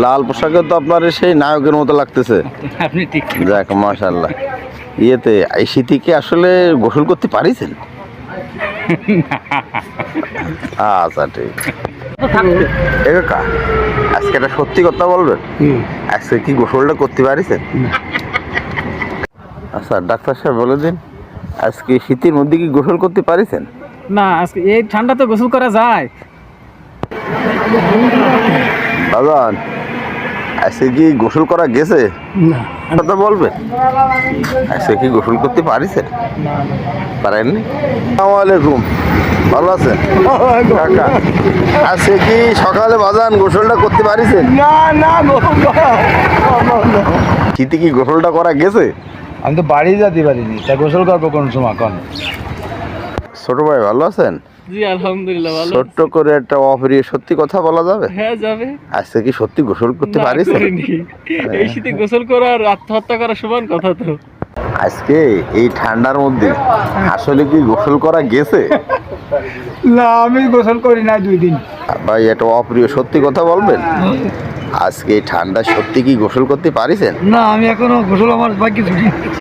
লাল পোশাকে তো আপনার সেই নায়কের মতো লাগতেছে। আপনি ঠিক। যাক মাশাআল্লাহ। ইয়েতে এই শীতে কি আসলে গোসল করতে পারিছেন? আচ্ছা ঠিক। কাকা আজকে একটা সত্যি কথা বলবেন, আজকে কি গোসলটা করতে পারিছেন? আচ্ছা ডাক্তার সাহেব বলে দিন, আজকে শীতের মধ্যে কি গোসল করতে পারিছেন? না, আজকে এই ঠান্ডা তো গোসল করা যায়। বাজান আজকে কি গোসল করা গেছে? না। কথা বলবেন, আজকে কি গোসল করতে পারিছেন? পারেননি? আসসালামু আলাইকুম, ভালো আছেন কাকা? আজকে কি সকালে বাজান গোসলটা করতে পারিছেন? না না, গোসল করা শীতে কি গোসলটা করা গেছে? আমি তো বাড়ি যেতে পারিনি, তা গোসল করবো কোন সময় কোন? ছোট ভাই ভালো আছেন? জি আলহামদুলিল্লাহ ভালো। ছোট্ট করে একটা অপ্রিয় সত্যি কথা বলা যাবে? হ্যাঁ যাবে। আজকে কি সত্যি গোসল করতে পারিছেন? এই শীতে গোসল করা আর আত্মহত্যা করা সমান কথা তো। আজকে এই ঠান্ডার মধ্যে আসলে কি গোসল করা গেছে? না, আমি গোসল করি না 2 দিন। ভাই একটা অপ্রিয় সত্যি কথা বলবেন, আজকে এই ঠান্ডা সত্যি কি গোসল করতে পারিছেন? না, আমি এখনো গোসল আমার বাকি ছুটি।